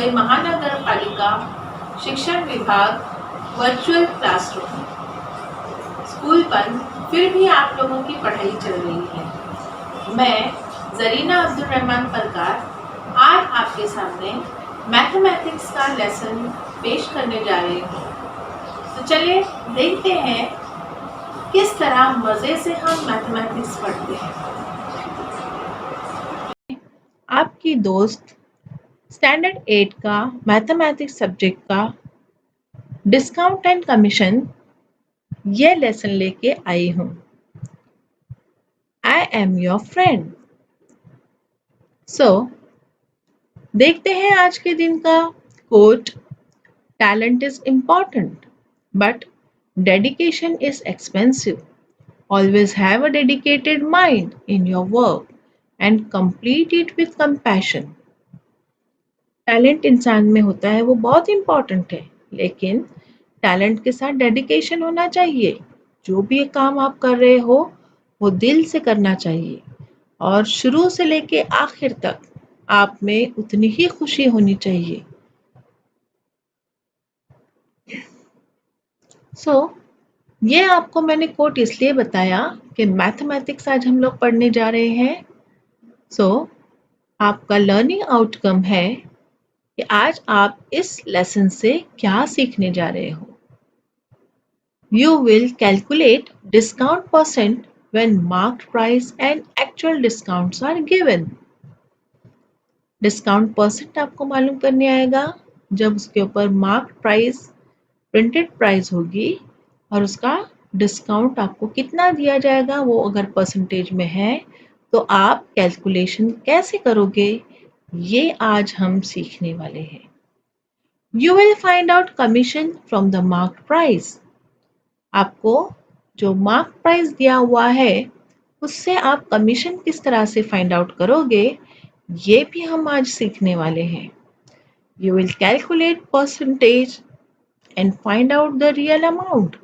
मुंबई महानगर पालिका शिक्षण विभाग वर्चुअल क्लासरूम। स्कूल बंद, फिर भी आप लोगों की पढ़ाई चल रही है। मैं जरीना अब्दुल रहमान परकार आज आपके सामने मैथमेटिक्स का लेसन पेश करने जा रही हूँ। तो चलिए देखते हैं किस तरह मजे से हम मैथमेटिक्स पढ़ते हैं। आपकी दोस्त स्टैंडर्ड 8 का मैथमेटिक्स सब्जेक्ट का डिस्काउंट एंड कमीशन ये लेसन लेके आई हूँ। I am your friend. So देखते हैं आज के दिन का quote. Talent is important but dedication is expensive. Always have a dedicated mind in your work and complete it with compassion. Talent इंसान में होता है वो बहुत इम्पॉर्टेंट है, लेकिन टैलेंट के साथ डेडिकेशन होना चाहिए। जो भी काम आप कर रहे हो वो दिल से करना चाहिए और शुरू से लेके आखिर तक आप में उतनी ही खुशी होनी चाहिए। ये आपको मैंने कोट इसलिए बताया कि मैथमेटिक्स आज हम लोग पढ़ने जा रहे हैं। आपका लर्निंग आउटकम है कि आज आप इस लेसन से क्या सीखने जा रहे हो। You will calculate discount percent when marked price and actual discounts are given. Discount percent आपको मालूम करने आएगा जब उसके ऊपर मार्क्ड प्राइस प्रिंटेड प्राइस होगी और उसका डिस्काउंट आपको कितना दिया जाएगा वो अगर परसेंटेज में है तो आप कैलकुलेशन कैसे करोगे ये आज हम सीखने वाले हैं। You will find out commission from the marked price. आपको जो मार्क प्राइस दिया हुआ है उससे आप कमीशन किस तरह से फाइंड आउट करोगे ये भी हम आज सीखने वाले हैं। You will calculate percentage and find out the real amount.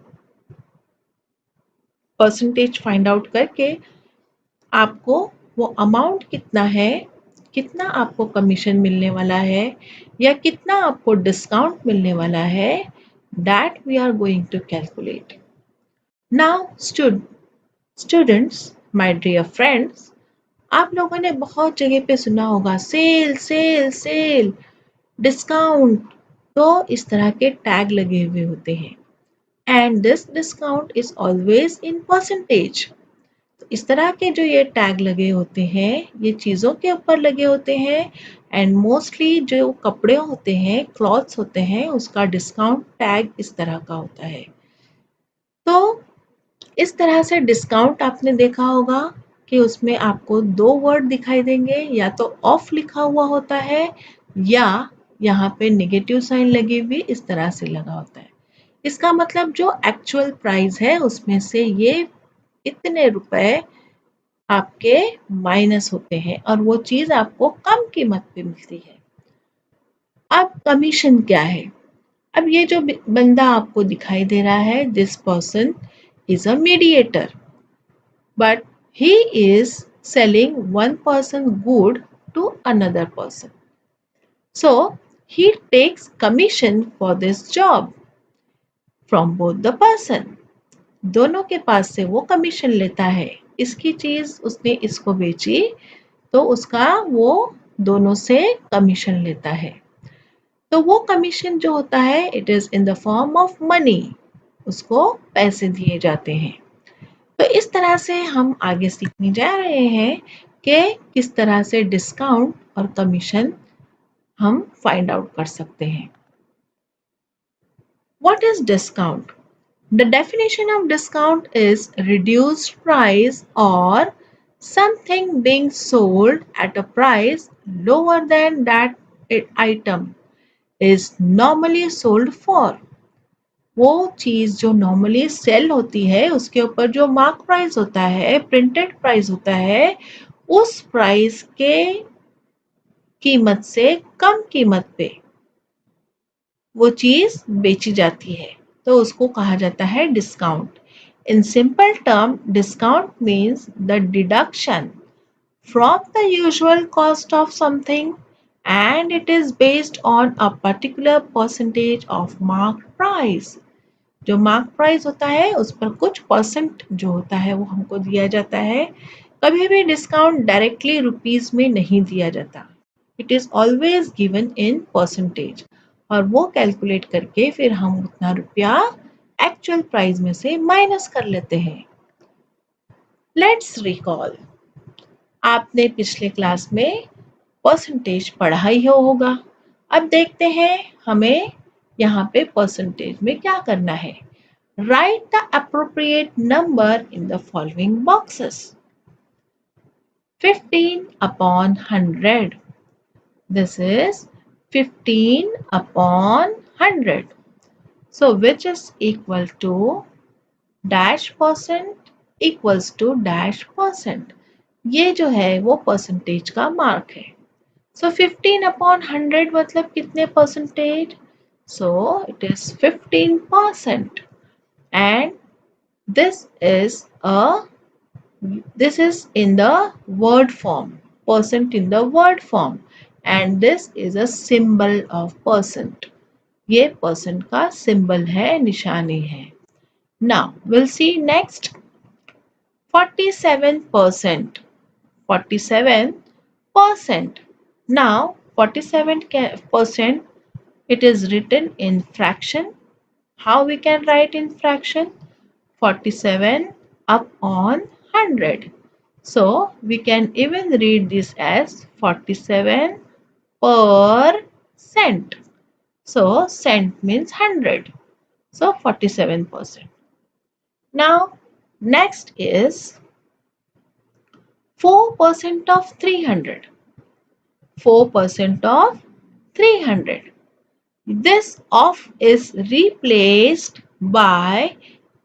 Percentage find out करके आपको वो अमाउंट कितना है, कितना आपको कमीशन मिलने वाला है या कितना आपको डिस्काउंट मिलने वाला है, that we are going to calculate. Now students, my dear friends, आप लोगों ने बहुत जगह पे सुना होगा सेल सेल सेल, डिस्काउंट। तो इस तरह के टैग लगे हुए होते हैं and this discount is always in percentage. तो इस तरह के जो ये टैग लगे होते हैं ये चीज़ों के ऊपर लगे होते हैं एंड मोस्टली जो कपड़े होते हैं, क्लॉथ्स होते हैं, उसका डिस्काउंट टैग इस तरह का होता है। तो इस तरह से डिस्काउंट आपने देखा होगा कि उसमें आपको दो वर्ड दिखाई देंगे, या तो ऑफ लिखा हुआ होता है या यहाँ पे नेगेटिव साइन लगी हुई इस तरह से लगा होता है। इसका मतलब जो एक्चुअल प्राइस है उसमें से ये इतने रुपए आपके माइनस होते हैं और वो चीज आपको कम कीमत पे मिलती है। अब कमीशन क्या है? अब ये जो बंदा आपको दिखाई दे रहा है, this person is a mediator, but he is selling one person good to another person. So he takes commission for this job from both the person. दोनों के पास से वो कमीशन लेता है। इसकी चीज उसने इसको बेची तो उसका वो दोनों से कमीशन लेता है। तो वो कमीशन जो होता है it is in the form of money, उसको पैसे दिए जाते हैं। तो इस तरह से हम आगे सीखने जा रहे हैं कि किस तरह से डिस्काउंट और कमीशन हम फाइंड आउट कर सकते हैं। What is discount? The definition of discount is reduced price or something being sold at a price lower than that item is normally sold for. वो चीज जो नॉर्मली सेल होती है उसके ऊपर जो मार्क प्राइस होता है, प्रिंटेड प्राइस होता है, उस प्राइस के कीमत से कम कीमत पे वो चीज बेची जाती है तो उसको कहा जाता है discount. In simple term discount means the deduction from the usual cost of something and it is based on a particular percentage of marked price. जो मार्क प्राइस होता है उस पर कुछ परसेंट जो होता है वो हमको दिया जाता है. कभी भी डिस्काउंट डायरेक्टली रुपीस में नहीं दिया जाता. It is always given in percentage और वो कैलकुलेट करके फिर हम उतना रुपया एक्चुअल प्राइस में से माइनस कर लेते हैं. Let's recall. आपने पिछले क्लास में परसेंटेज पढ़ा ही होगा. अब देखते हैं हमें यहाँ पे परसेंटेज में क्या करना है. Write the appropriate number in the following boxes. 15 upon 100. This is 15 upon 100. So which is equal to dash percent equals to dash percent. ये जो है वो परसेंटेज का मार्क है. So 15 upon 100 मतलब कितने percentage? So it is 15%. And this is in the word form, percent in the word form, and this is a symbol of percent. ये percent का symbol है, निशानी है. Now we'll see next. 47%. 47%. Now 47% it is written in fraction. How we can write in fraction? 47 upon 100. So we can even read this as 47 per cent. So cent means 100. So 47%. Now next is 4% of 300. 4% of 300. This of is replaced by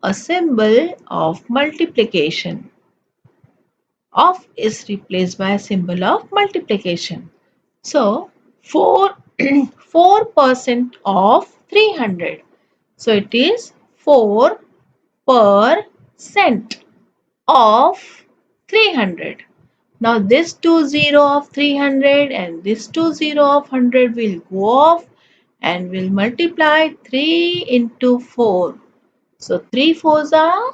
a symbol of multiplication. Of is replaced by a symbol of multiplication. So 4% of 300. So it is 4% of 300. Now this 20 of 300 and this 20 of 100 will go off and will multiply 3 into 4. So 3 fours are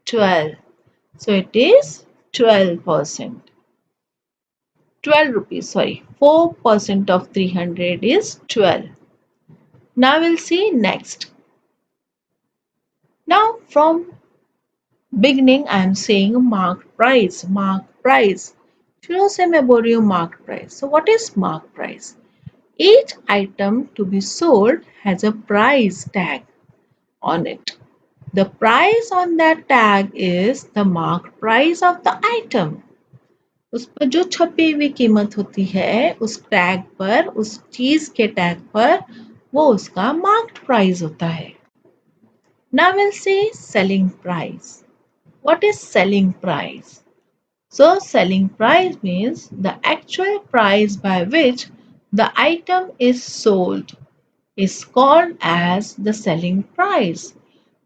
12. So it is 12%. 12 rupees, sorry. 4% of 300 is 12. Now we'll see next. Now from beginning I am saying marked price, marked price. शुरू से मैं बोल रही हूँ marked price. So what is marked price? Each item to be sold has a price tag on it. The price on that tag is the marked price of the item. उस पर जो छपी हुई कीमत होती है उस टैग पर, उस चीज के टैग पर, वो उसका मार्क्ड प्राइस होता है. Now we'll see selling price. What is selling price? So selling price means the actual price by which the item is sold is called as the selling price,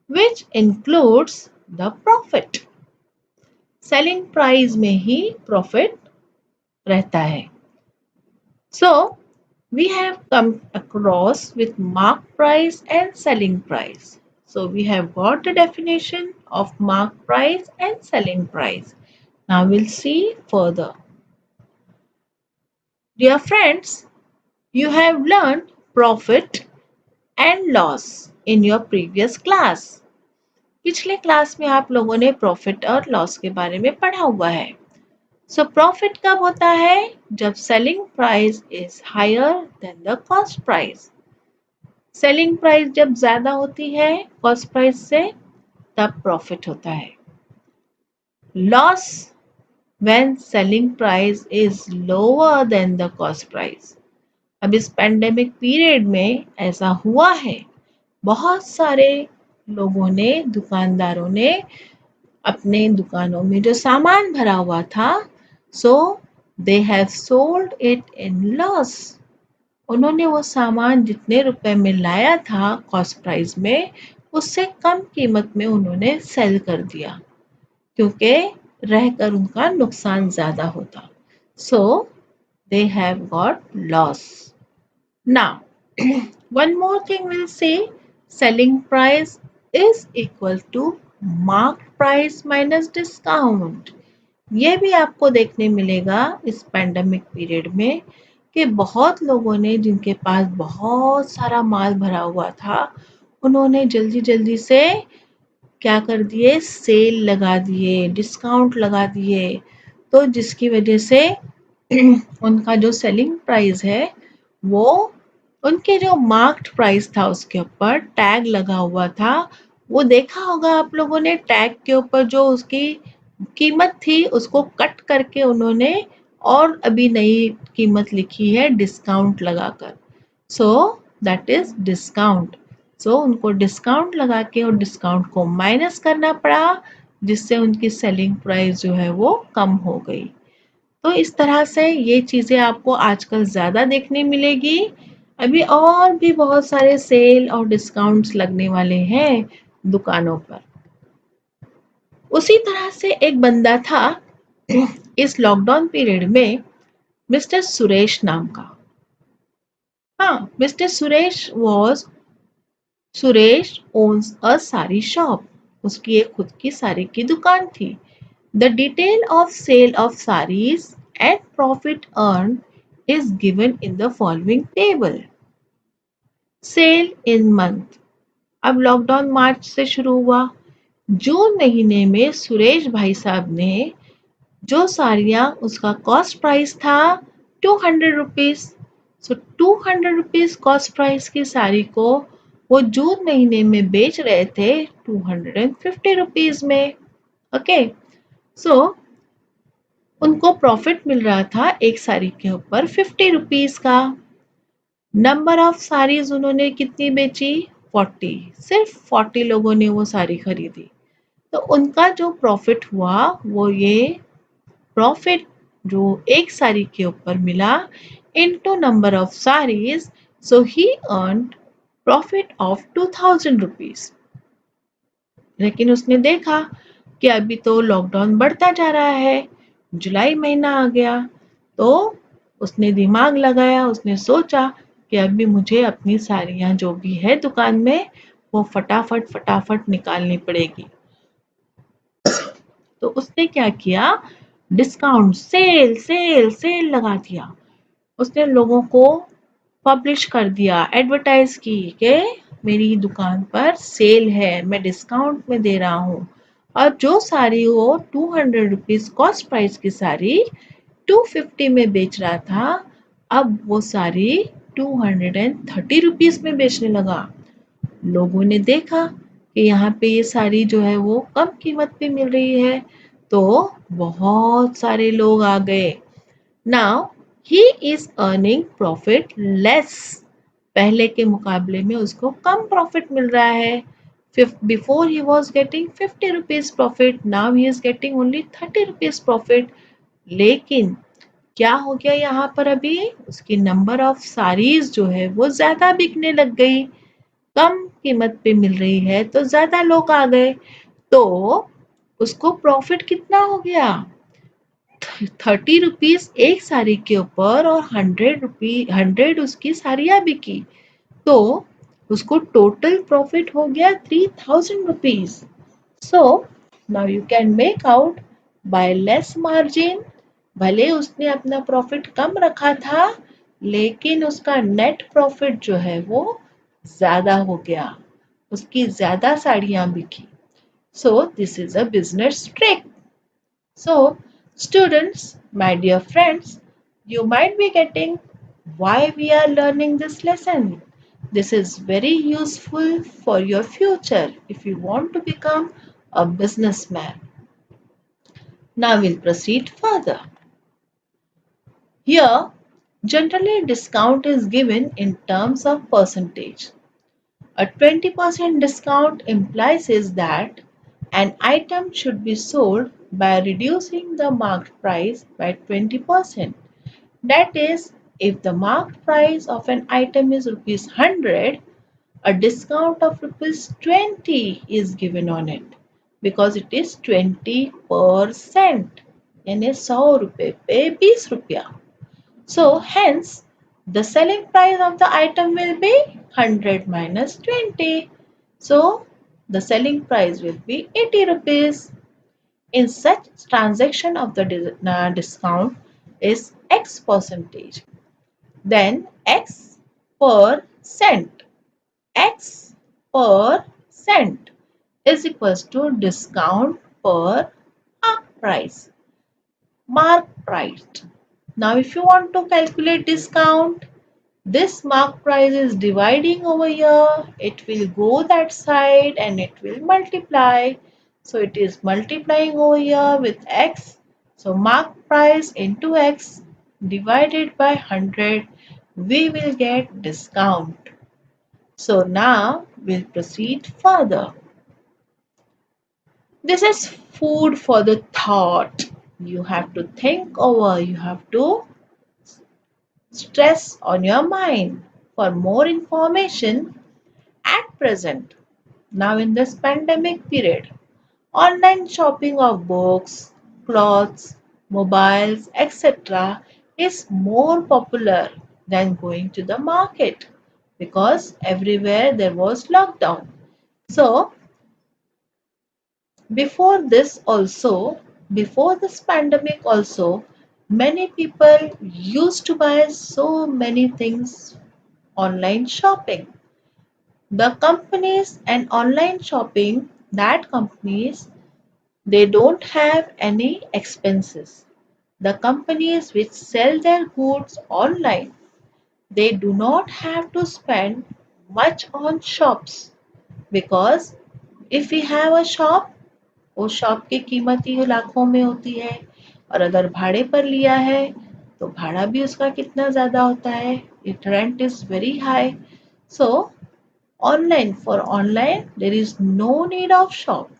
which includes the profit. Selling price में ही profit रहता है. So we have come across with mark price and selling price. So we have got the definition of mark price and selling price. Now we'll see further. Dear friends, you have learned profit and loss in your previous class. पिछले class में आप लोगों ने profit और loss के बारे में पढ़ा हुआ है. So profit कब होता है? जब selling price is higher than the cost price. Selling price जब ज्यादा होती है cost price से तब profit होता है. Loss when selling price is lower than the cost price. अब इस पैंडेमिक पीरियड में ऐसा हुआ है. बहुत सारे लोगों ने, दुकानदारों ने अपने दुकानों में जो सामान भरा हुआ था, so they have sold it in loss. उन्होंने वो सामान जितने रुपए में लाया था कॉस्ट प्राइस में, उससे कम कीमत में उन्होंने सेल कर दिया, क्योंकि रहकर उनका नुकसान ज्यादा होता. So they have got loss. Now, one more thing we'll say, selling price is equal to marked price minus discount. ये भी आपको देखने मिलेगा इस पैंडेमिक पीरियड में कि बहुत लोगों ने जिनके पास बहुत सारा माल भरा हुआ था, उन्होंने जल्दी जल्दी से क्या कर दिए, सेल लगा दिए, डिस्काउंट लगा दिए, तो जिसकी वजह से उनका जो सेलिंग प्राइस है वो उनके जो मार्क्ड प्राइस था उसके ऊपर टैग लगा हुआ था, वो देखा होगा आप लोगों ने, टैग के ऊपर जो उसकी कीमत थी उसको कट करके उन्होंने और अभी नई कीमत लिखी है डिस्काउंट लगाकर। So that is discount. So उनको डिस्काउंट लगा के और डिस्काउंट को माइनस करना पड़ा, जिससे उनकी सेलिंग प्राइस जो है वो कम हो गई। तो इस तरह से ये चीज़ें आपको आजकल ज़्यादा देखने मिलेगी। अभी और भी बहुत सारे सेल और डिस्काउंट्स लगने वाले हैं दुकानों पर। उसी तरह से एक बंदा था इस लॉकडाउन पीरियड में, मिस्टर सुरेश नाम का। हाँ, mister Suresh owns a sari shop. उसकी एक खुद की साड़ी की दुकान थी। The detail of sale of sarees and profit earned is given in the following table. Sale in month. अब लॉकडाउन मार्च से शुरू हुआ। जून महीने में सुरेश भाई साहब ने जो साड़ियाँ उसका कॉस्ट प्राइस था 200 रुपीज, सो 200 रुपीज कॉस्ट प्राइस की साड़ी को वो जून महीने में बेच रहे थे 250 रुपीज में। ओके, सो उनको प्रॉफिट मिल रहा था एक साड़ी के ऊपर 50 रुपीज का। नंबर ऑफ साड़ीज उन्होंने कितनी बेची, 40। सिर्फ 40 लोगों ने वो साड़ी खरीदी, तो उनका जो प्रॉफिट हुआ वो ये प्रॉफिट जो एक साड़ी के ऊपर मिला into number of saris, so he earned profit of 2000 rupees. लेकिन उसने देखा कि अभी तो लॉकडाउन बढ़ता जा रहा है, जुलाई महीना आ गया, तो उसने दिमाग लगाया, उसने सोचा कि अभी मुझे अपनी साड़ियाँ जो भी है दुकान में वो फटाफट फटाफट निकालनी पड़ेगी। तो उसने क्या किया, डिस्काउंट सेल सेल सेल लगा दिया। उसने लोगों को पब्लिश कर दिया, एडवर्टाइज की कि मेरी दुकान पर सेल है, मैं डिस्काउंट में दे रहा हूँ। और जो साड़ी वो 200 रुपीज कॉस्ट प्राइस की साड़ी 250 में बेच रहा था, अब वो साड़ी 230 रुपीज में बेचने लगा। लोगों ने देखा कि यहाँ पे ये साड़ी जो है वो कम कीमत पे मिल रही है, तो बहुत सारे लोग आ गए। Now he is earning profit less. पहले के मुकाबले में उसको कम प्रॉफिट मिल रहा है। Before he was getting 50 rupees profit, now he is getting only 30 rupees profit. लेकिन क्या हो गया यहाँ पर, अभी उसकी नंबर ऑफ साड़ीज जो है वो ज्यादा बिकने लग गई, कम कीमत पे मिल रही है, तो ज्यादा लोग आ गए, तो उसको प्रॉफिट कितना हो गया, 30 रुपीज एक साड़ी के ऊपर और 100 उसकी साड़ियाँ बिकी, तो उसको टोटल प्रॉफिट हो गया 3000 rupees. So now you can make out by less margin. भले उसने अपना प्रॉफिट कम रखा था, लेकिन उसका नेट प्रॉफिट जो है वो ज्यादा हो गया, उसकी ज्यादा साड़ियाँ बिकी। So this is a business trick. So, students, my dear friends, you might be getting why we are learning this lesson. This is very useful for your future if you want to become a businessman. Now we'll proceed further. Here, generally discount is given in terms of percentage. A 20% discount implies is that an item should be sold by reducing the marked price by 20%. That is, if the marked price of an item is rupees 100, a discount of rupees 20 is given on it because it is 20%. यानी 100 रुपए पे 20 रुपया। So hence the selling price of the item will be 100 minus 20. So the selling price will be 80 rupees. In such transaction of the discount is X percentage. Then X per cent. X per cent is equals to discount per mark price. Mark price. Now if you want to calculate discount, this mark price is dividing over here. It will go that side and it will multiply. So it is multiplying over here with X. So mark price into X divided by 100, we will get discount. So now we'll proceed further. This is food for the thought. You have to think over, you have to stress on your mind. For more information, at present, now in this pandemic period, online shopping of books, clothes, mobiles, etc. is more popular than going to the market because everywhere there was lockdown. So, before this also, before this pandemic also, many people used to buy so many things online shopping. The companies and online shopping, that companies, they don't have any expenses. The companies which sell their goods online, they do not have to spend much on shops because if we have a shop, वो shop की कीमत ही लाखों में होती है और अगर भाड़े पर लिया है तो भाड़ा भी उसका कितना ज़्यादा होता है. It rent is very high. So online for online there is no need of shop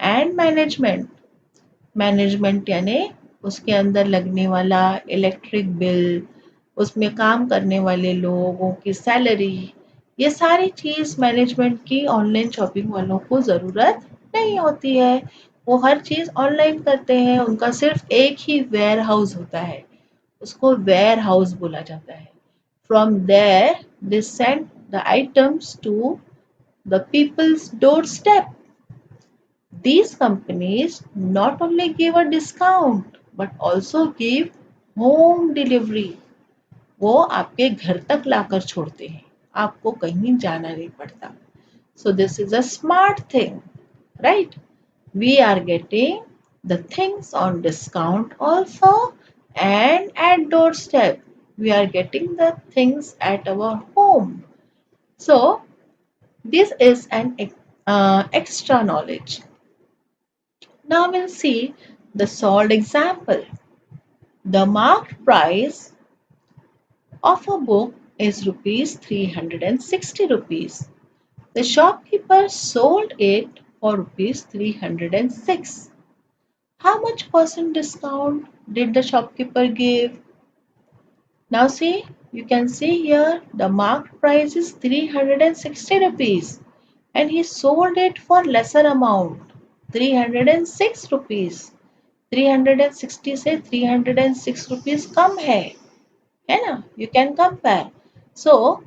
and management. Management यानी उसके अंदर लगने वाला इलेक्ट्रिक बिल, उसमें काम करने वाले लोगों की सैलरी, ये सारी चीज़ मैनेजमेंट की ऑनलाइन शॉपिंग वालों को ज़रूरत नहीं होती है. वो हर चीज़ ऑनलाइन करते हैं. उनका सिर्फ एक ही वेयर हाउस होता है, उसको वेयर हाउस बोला जाता है. From there they send the items to the people's doorstep. These companies not only give a discount but also give home delivery. वो आपके घर तक लाकर छोड़ते हैं, आपको कहीं जाना नहीं पड़ता. So this is a smart thing, right? We are getting the things on discount also and at doorstep. We are getting the things at our home. So this is an extra knowledge. Now we'll see the solved example. The marked price of a book is rupees 360 rupees. The shopkeeper sold it for rupees 306. How much percent discount did the shopkeeper give? Now see, you can see here the marked price is 360 rupees and he sold it for lesser amount, 306 rupees. 360 से 306 rupees कम है ना? You can compare. So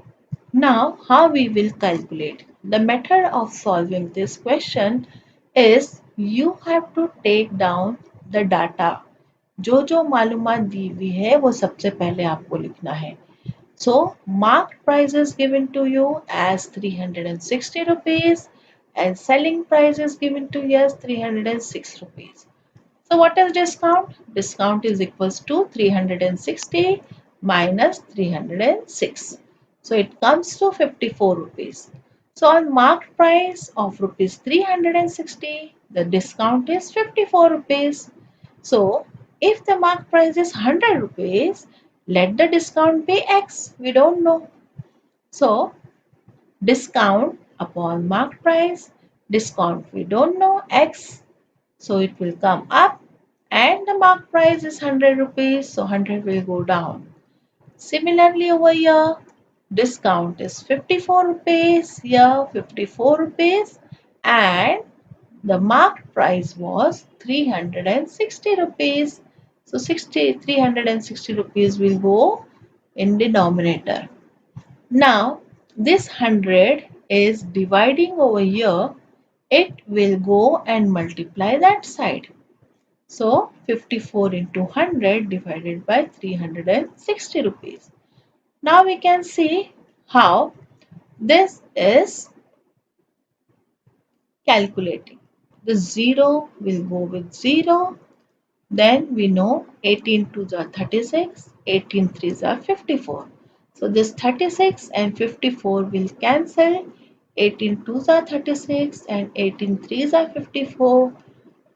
now how we will calculate? The method of solving this question is you have to take down the data. जो जो मालूमात दी हुई है वो सबसे पहले आपको लिखना है. So marked price is given to you as 360 rupees and selling price is given to you as 306 rupees. So what is discount? Discount is equals to 360 minus 306. So it comes to 54 rupees. So on marked price of rupees 360, the discount is 54 rupees. So if the marked price is 100 rupees, let the discount be X. We don't know. So discount upon marked price, discount we don't know X. So it will come up and the mark price is 100 rupees. So 100 will go down. Similarly over here, discount is 54 rupees. Here 54 rupees and the marked price was 360 rupees. So 360 rupees will go in denominator. Now this 100 is dividing over here. It will go and multiply that side. So 54 into 100 divided by 360 rupees. Now we can see how this is calculating. The 0 will go with 0. Then we know 18 2s are 36, 18 3s are 54. So this 36 and 54 will cancel. 18 2s are 36 and 18 3s are 54.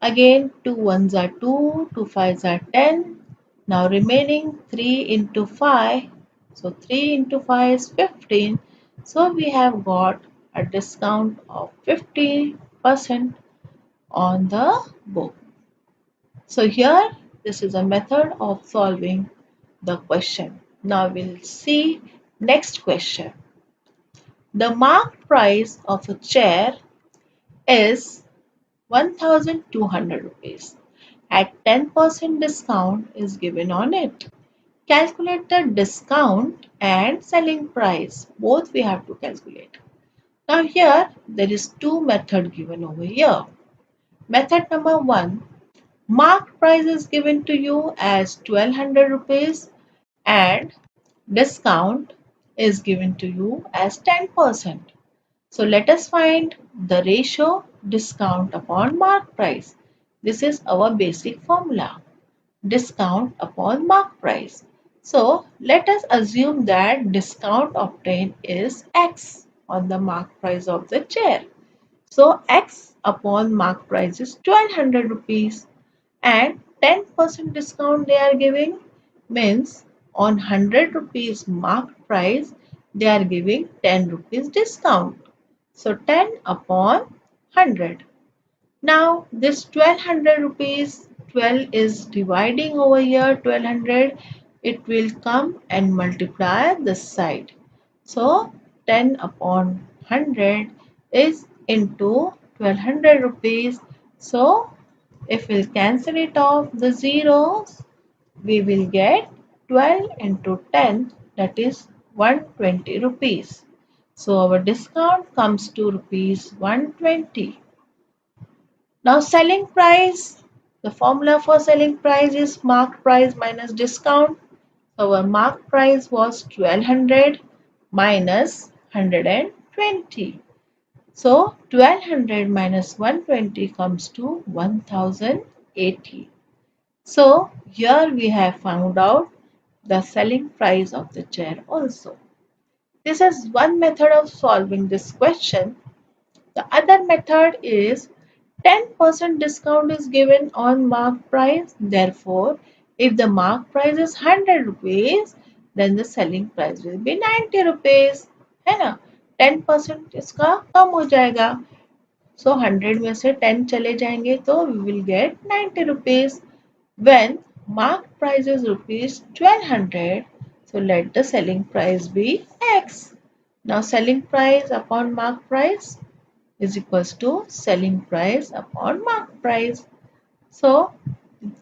Again 2 1s are 2, 2 5s are 10. Now remaining 3 into 5. So 3 into 5 is 15. So we have got a discount of 50% on the book. So here this is a method of solving the question. Now we'll see next question. The marked price of a chair is 1200 rupees. At 10% discount is given on it. Calculate the discount and selling price. Both we have to calculate. Now here there is two method given over here. Method number 1. Marked price is given to you as 1200 rupees and discount is given to you as 10%. So let us find the ratio discount upon mark price. This is our basic formula. Discount upon mark price. So let us assume that discount obtained is X on the mark price of the chair. So X upon mark price is 1200 rupees and 10% discount they are giving means on 100 rupees marked price they are giving 10 rupees discount. So 10 upon 100. Now this 1200 rupees, 12 is dividing over here 1200, it will come and multiply this side. So 10 upon 100 is into 1200 rupees. So if we'll cancel it off the zeros, we will get 12 into 10, that is 120 rupees. So our discount comes to rupees 120. Now selling price, the formula for selling price is marked price minus discount. So our marked price was 1200 minus 120. So 1200 minus 120 comes to 1080. So here we have found out the selling price of the chair also. This is one method of solving this question. The other method is 10% discount is given on mark price. Therefore, if the mark price is 100 rupees, then the selling price will be 90 rupees. है ना? 10% इसका कम हो जाएगा. So 100 में से 10 चले जाएंगे तो we will get 90 rupees. When mark price is rupees 1200, so let the selling price be X. Now selling price upon mark price is equals to selling price upon mark price. So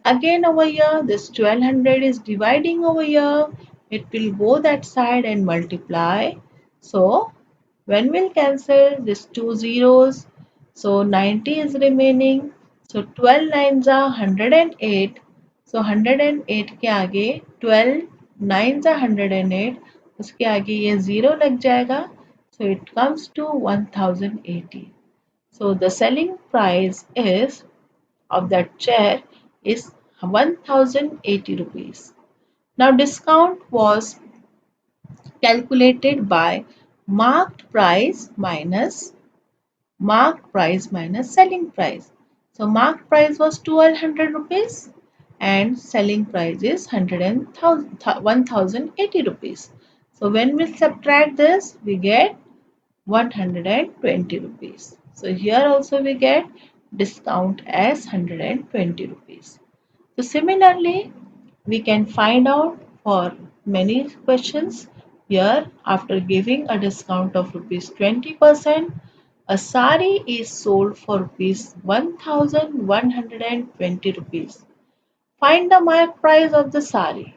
again over here this 1200 is dividing over here. It will go that side and multiply. So when we'll cancel this two zeros, so 90 is remaining. So 12 nines are 108. So 108 के आगे 12 nines are 108. उसके आगे ये 0 लग जाएगा. So it comes to 1080. So the selling price is of that chair is 1080 rupees. Now discount was calculated by marked price minus selling price. So marked price was 1200 rupees and selling price is 1080 rupees. So when we subtract this we get 120 rupees. So here also we get discount as 120 rupees. So similarly, we can find out for many questions here after giving a discount of rupees 20%, a sari is sold for rupees 1120 rupees. find the mark price of the sari.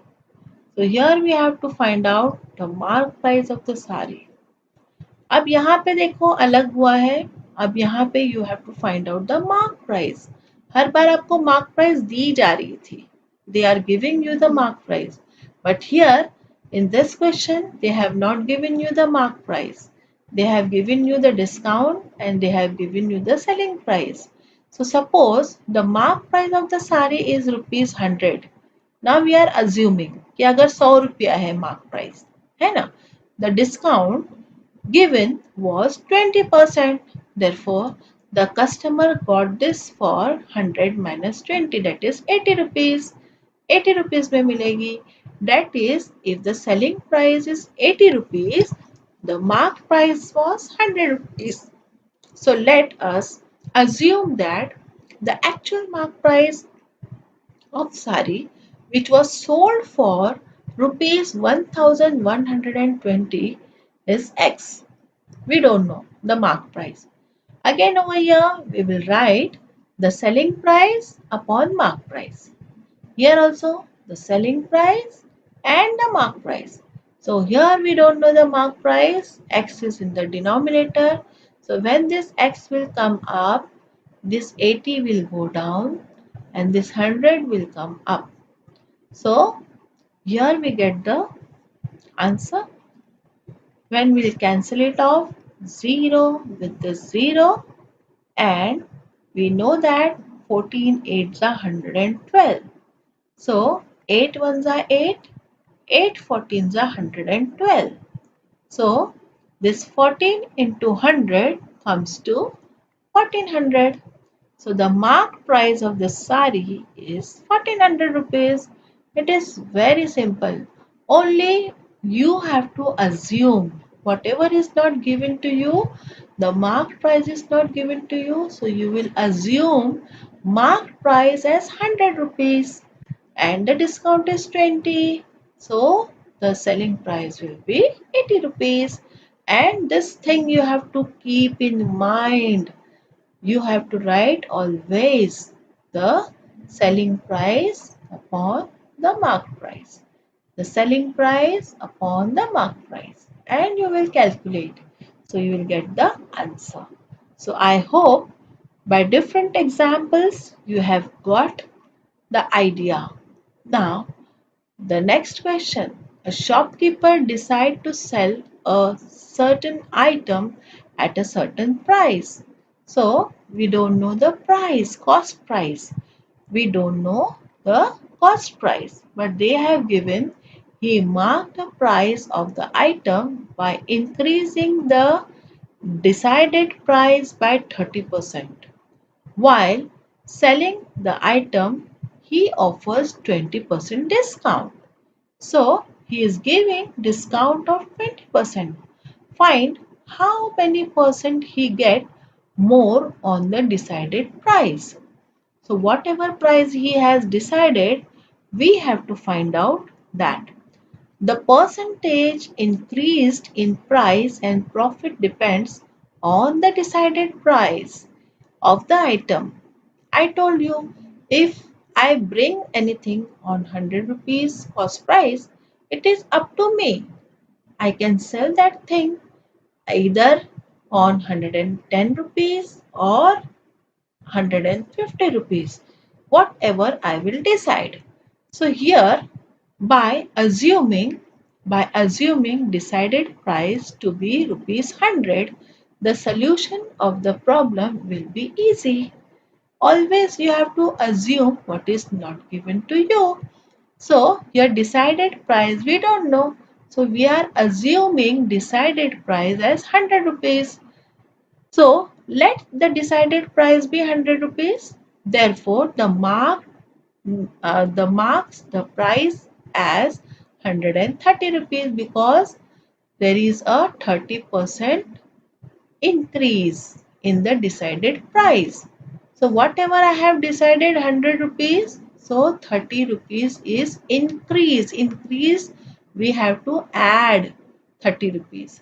So here we have to find out the mark price of the sari. अब यहाँ पे देखो अलग हुआ है. अब यहाँ पे you have to find out the mark price. हर बार आपको mark price दी जा रही थी. They are giving you the mark price. But here in this question they have not given you the mark price. They have given you the discount and they have given you the selling price. So suppose the mark price of the sari is rupees 100. Now we are assuming कि अगर 100 रुपया है mark price, है ना? The discount given was 20%. Therefore, the customer got this for 100 minus 20, that is 80 rupees. 80 rupees में मिलेगी. That is, if the selling price is 80 rupees, the mark price was 100 rupees. So let us assume that the actual mark price of sari, which was sold for rupees 1120, is X. We don't know the mark price. Again over here we will write the selling price upon mark price. Here also the selling price and the mark price. So here we don't know the mark price, X is in the denominator. So when this X will come up, this 80 will go down and this 100 will come up. So here we get the answer. When we'll cancel it off, 0 with the 0, and we know that 14 8s are 112. So 8 1s are 8, 8 14s are 112. So this 14 into 100 comes to 1400. So the mark price of the sari is 1400 rupees. It is very simple. Only you have to assume whatever is not given to you, the mark price is not given to you. So you will assume mark price as 100 rupees and the discount is 20. So the selling price will be 80 rupees. And this thing you have to keep in mind. You have to write always the selling price upon the mark price. The selling price upon the mark price. And you will calculate. So you will get the answer. So I hope by different examples you have got the idea. Now the next question. A shopkeeper decide to sell a certain item at a certain price. So we don't know the price, cost price. We don't know the cost price, but they have given he marked the price of the item by increasing the decided price by 30%. While selling the item, he offers 20% discount. So he is giving discount of 20%. Find how many percent he get more on the decided price. So whatever price he has decided, we have to find out that. The percentage increased in price and profit depends on the decided price of the item. I told you, if I bring anything on 100 rupees cost price, it is up to me. I can sell that thing either on 110 rupees or 150 rupees, whatever I will decide. So here by assuming decided price to be rupees 100, the solution of the problem will be easy. Always you have to assume what is not given to you. So your decided price we don't know. So we are assuming decided price as 100 rupees. So let the decided price be 100 rupees. Therefore the marks the price as 130 rupees because there is a 30% increase in the decided price. So whatever I have decided 100 rupees, so 30 rupees is increase. Increase we have to add 30 rupees.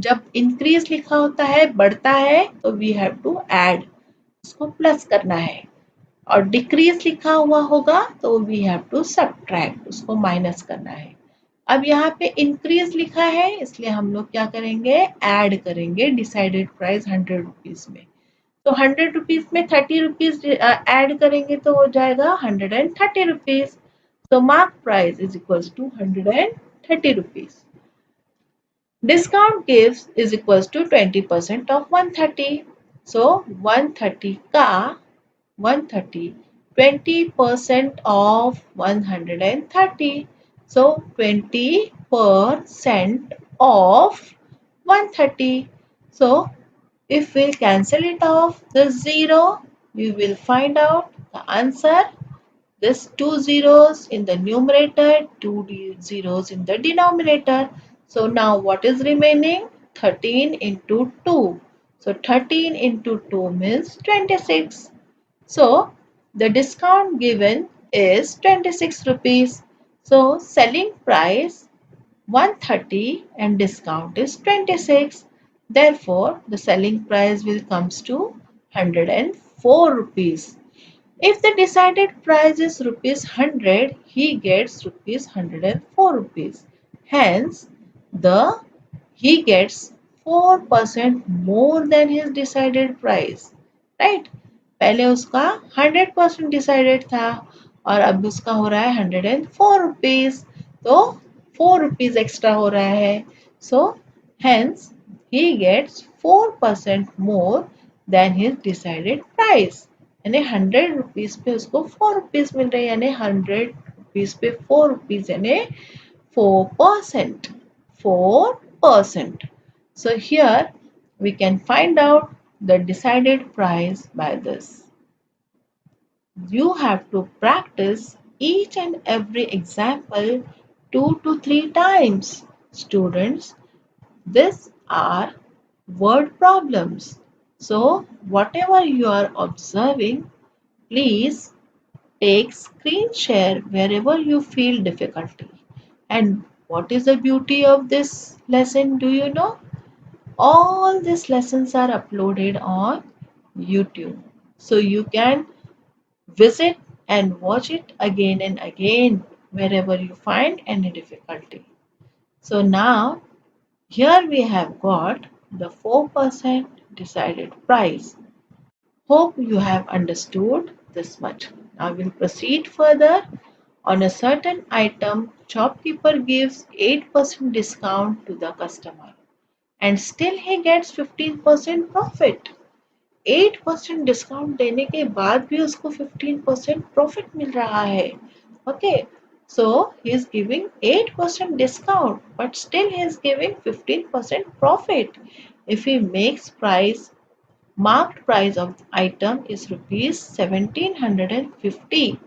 जब increase लिखा होता है बढ़ता है तो we have to add उसको plus करना है. और डिक्रीज लिखा हुआ होगा तो वी हैव टू सब्ट्रैक्ट, उसको माइनस करना है। अब यहाँ पे इंक्रीज लिखा है इसलिए हम लोग क्या करेंगे, ऐड करेंगे डिसाइडेड प्राइस 100 रुपीज में। तो 100 रुपीज में 30 रुपीज ऐड करेंगे तो हो जाएगा 130 rupees. So mark price is equals to 130 rupees. Discount gives is equals to 20% of 130. So 130 ka 130, 20% of 130. So 20% of 130. So if we cancel it off the zero, we will find out the answer. This two zeros in the numerator, two zeros in the denominator. So now what is remaining? 13 into 2. So 13 into 2 means 26. So the discount given is 26 rupees. So selling price 130 and discount is 26. Therefore, the selling price will comes to 104 rupees. If the decided price is rupees 100, he gets rupees 104 rupees. Hence, the he gets 4% more than his decided price. Right? पहले उसका 100% decided था और अब उसका हो रहा है 104 rupees, तो 4 रुपीज एक्स्ट्रा हो रहा है। So hence he gets 4% more than his decided price. यानी 100 रुपीज पे उसको 4 रुपीज मिल रहे हैं, यानी 100 रुपीज पे 4 रुपीज यानी 4%. 4%. So here we can find out the decided price by this. You have to practice each and every example 2 to 3 times. Students, these are word problems. So whatever you are observing, please take screen share wherever you feel difficulty. And what is the beauty of this lesson, do you know? All these lessons are uploaded on YouTube. So you can visit and watch it again and again wherever you find any difficulty. So now here we have got the 4% decided price. Hope you have understood this much. Now we'll proceed further. On a certain item, shopkeeper gives 8% discount to the customer and still he gets 15% profit. 8% discount देने के बाद भी उसको 15% profit मिल रहा है. Okay, so he is giving 8% discount but still he is giving 15% profit. If he makes price, marked price of the item is rupees 1750,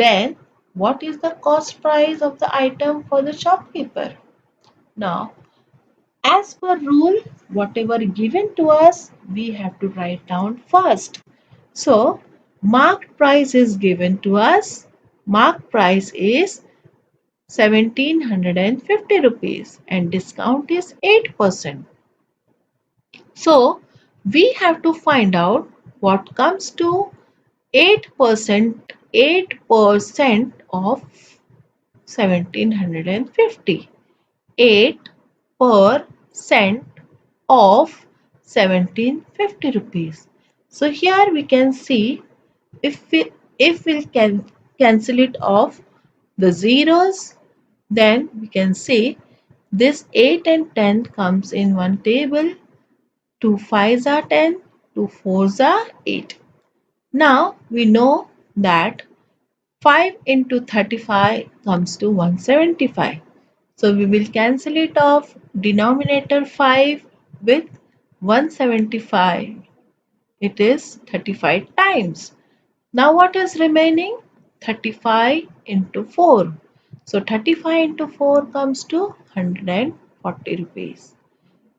then what is the cost price of the item for the shopkeeper? Now as per rule, whatever given to us, we have to write down first. So, marked price is given to us. Marked price is 1750 rupees and discount is 8%. So, we have to find out what comes to 8%, 8% of 1750. 8% of 1750 rupees. So here we can see if we can cancel it off the zeros, then we can see this 8 and 10 comes in one table. 2 5s are 10, 2 4s are 8. Now we know that 5 into 35 comes to 175. So we will cancel it off denominator 5 with 175. It is 35 times. Now what is remaining? 35 into 4. So 35 into 4 comes to 140 rupees.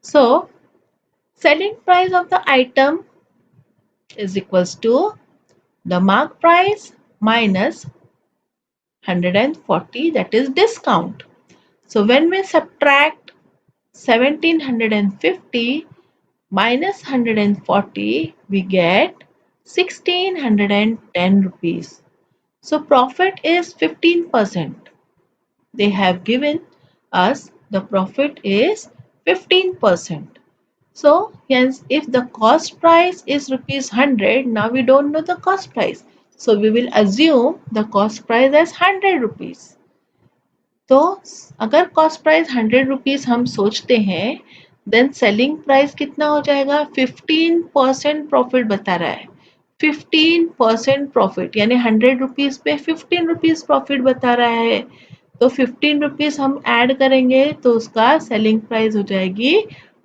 So selling price of the item is equals to the mark price minus 140, that is discount. So when we subtract 1750 minus 140, we get 1610 rupees. So profit is 15%. They have given us the profit is 15%. So hence if the cost price is rupees 100, now we don't know the cost price. So we will assume the cost price as 100 rupees. तो अगर cost price 100 rupees हम सोचते हैं then selling price कितना हो जाएगा 15% profit बता रहा है 15% प्रॉफिट यानी 100 रुपीज पे 15 रुपीज प्रॉफिट बता रहा है तो 15 रुपीज हम ऐड करेंगे तो उसका सेलिंग प्राइस हो जाएगी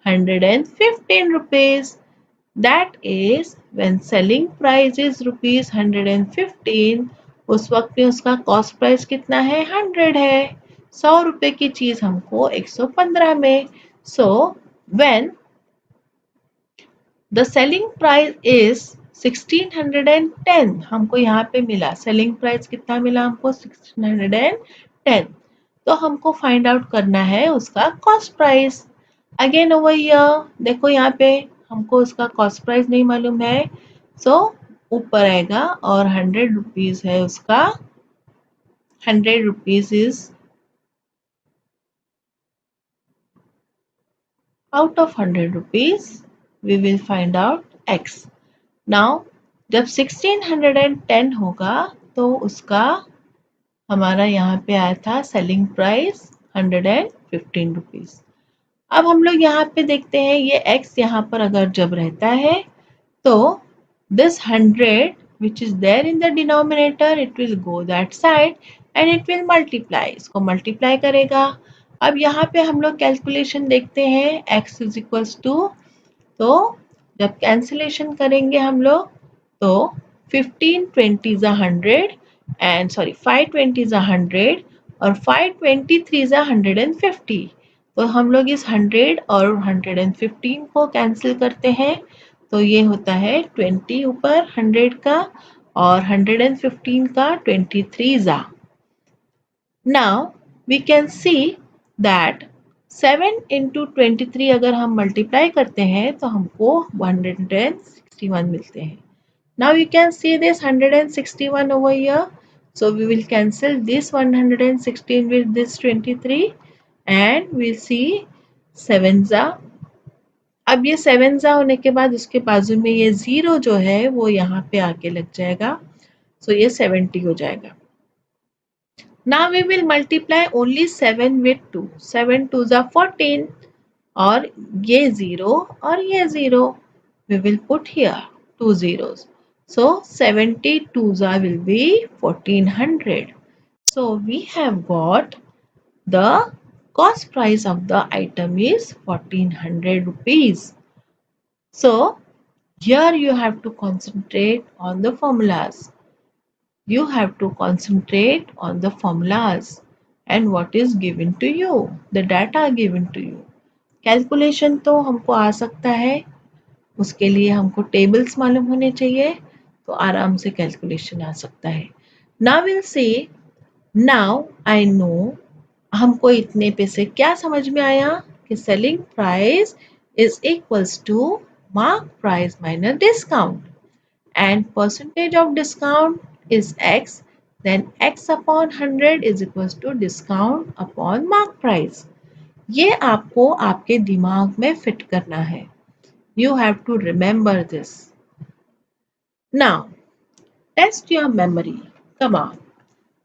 115 rupees that is when selling price is rupees 115 उस वक्त में उसका कॉस्ट प्राइस कितना है 100 है 100 रुपए की चीज हमको 115 में so when the selling price is 1610 हमको यहाँ पे मिला सेलिंग प्राइस कितना मिला हमको 1610 तो हमको फाइंड आउट करना है उसका cost price again over here देखो यहाँ पे हमको उसका कॉस्ट प्राइस नहीं मालूम है सो ऊपर आएगा और 100 रुपीज है उसका 100 rupees is out of 100 rupees we will find out x now जब 1610 होगा तो उसका हमारा यहाँ पे आया था सेलिंग प्राइस 115 रुपीज अब हम लोग यहाँ पे देखते हैं ये x यहाँ पर अगर जब रहता है तो this 100 which is there in the denominator it will go that side and it will multiply इसको multiply करेगा अब यहाँ पे हम लोग कैलकुलेशन देखते हैं x इज इक्वल्स टू तो जब कैंसिलेशन करेंगे हम लोग तो 15 20 is 100 and sorry 5 20 is 100 और 5 23 is 150 तो हम लोग इस 100 और 115 को कैंसिल करते हैं तो ये होता है 20 ऊपर 100 का और 115 का 23 जा now we can see that 7 into 23 अगर हम मल्टीप्लाई करते हैं तो हमको 161 मिलते हैं now you can see this 161 over here so we will cancel this 116 with this 23 and we'll see 7 जा अब ये 7 जा होने के बाद उसके बाजू में ये 0 जो है वो यहाँ पे आके लग जाएगा so ये 70 हो जाएगा now we will multiply only 7 with 2 7 2s are 14 और ये 0 और ये 0 we will put here 2 zeros so 72s are will be 1400 so we have got the cost price of the item is 1400 rupees so here you have to concentrate on the formulas you have to concentrate on the formulas and what is given to you the data given to you calculation तो हमको आ सकता है उसके लिए हमको tables मालूम होने चाहिए तो आराम से कैलकुलेशन आ सकता है now will see now I know हमको इतने पे से क्या समझ में आया कि selling price is equals to mark price minus discount and percentage of discount is x then x upon 100 is equals to discount upon mark price ये आपको आपके दिमाग में फिट करना है you have to remember this now test your memory come on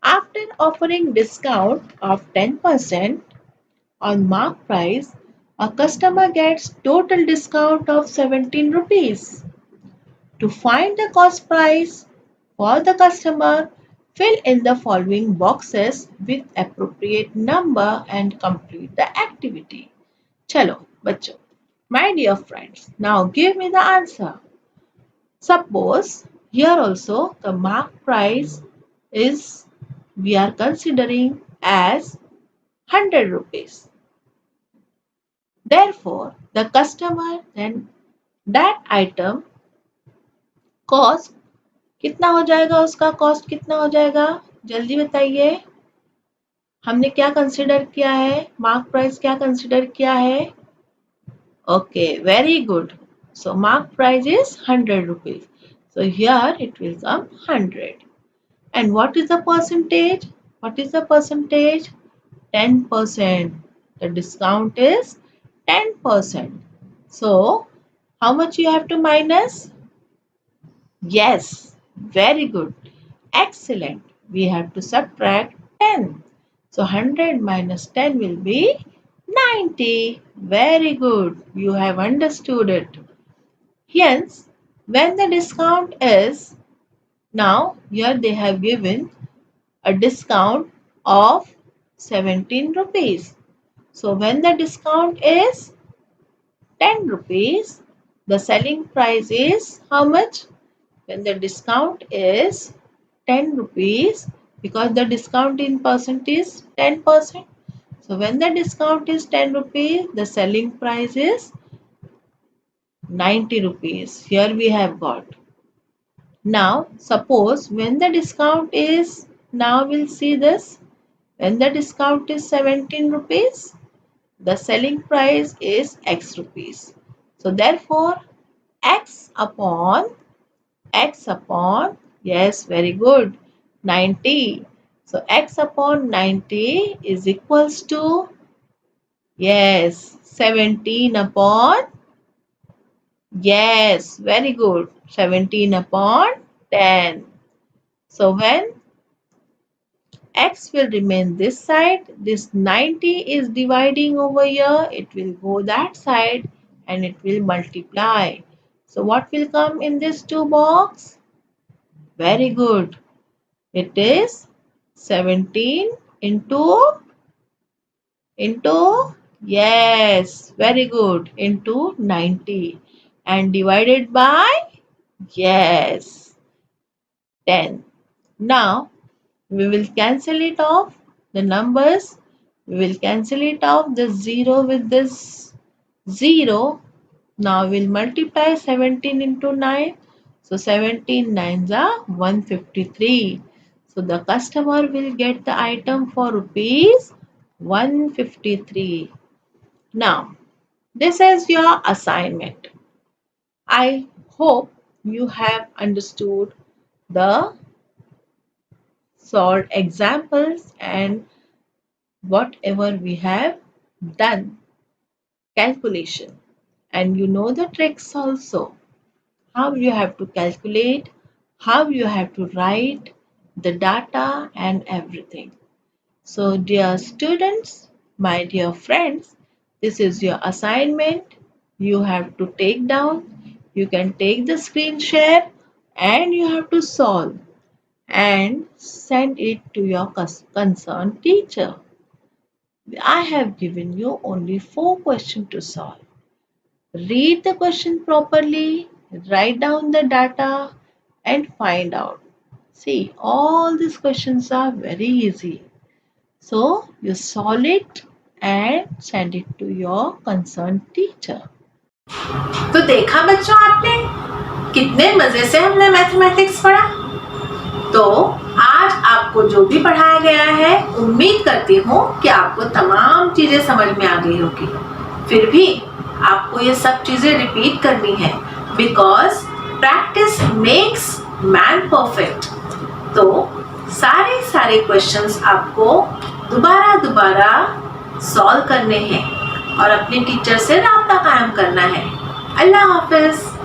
after offering discount of 10% on mark price a customer gets total discount of 17 rupees to find the cost price for the customer, fill in the following boxes with appropriate number and complete the activity. Chalo, bachcho. My dear friends, now give me the answer. Suppose here also the mark price is we are considering as 100 rupees. Therefore, the customer then that item cost कितना हो जाएगा उसका cost कितना हो जाएगा जल्दी बताइए हमने क्या कंसिडर किया है मार्क प्राइस क्या कंसिडर किया है okay very good so mark price is 100 rupees So here it will come 100. And what is the percentage? What is the percentage? 10%. The discount is 10%. So how much you have to minus? Yes, very good. Excellent. We have to subtract 10. So 100 minus 10 will be 90. Very good. You have understood it. Hence, when the discount is, now here they have given a discount of 17 rupees. So when the discount is 10 rupees, the selling price is how much? When the discount is 10 rupees, because the discount in percent is 10%. So when the discount is 10 rupees, the selling price is 90 rupees. Here we have got. Now suppose when the discount is, now we'll see this. When the discount is 17 rupees, the selling price is X rupees. So therefore X upon, yes, very good, 90. So X upon 90 is equals to, yes, 17 upon, yes, very good, 17 upon 10. So when X will remain this side, this 90 is dividing over here, it will go that side and it will multiply. So what will come in this two box? Very good. It is 17 into, yes, very good, into 90 and divided by, yes, 10. Now we will cancel it off the numbers. We will cancel it off the 0 with this 0. Now we'll multiply 17 into 9. So 17 nines are 153. So the customer will get the item for rupees 153. Now this is your assignment. I hope you have understood the solved examples and whatever we have done calculation, and you know the tricks also, how you have to calculate, how you have to write the data and everything. So dear students, my dear friends, this is your assignment. You have to take down, you can take the screen share and you have to solve and send it to your concerned teacher. I have given you only 4 questions to solve. Read the question properly, write down the data and find out. See, all these questions are very easy. So, you solve it and send it to your concerned teacher. तो देखा बच्चों आपने कितने मजे से हमने mathematics पढ़ा। तो आज आपको जो भी पढ़ाया गया है उम्मीद करती हूँ कि आपको तमाम चीजें समझ में आ गई होगी। फिर भी आपको ये सब चीजें रिपीट करनी है, because practice makes man perfect. तो सारे क्वेश्चंस आपको दोबारा सॉल्व करने हैं और अपने टीचर से राब्ता कायम करना है। अल्लाह हाफिज।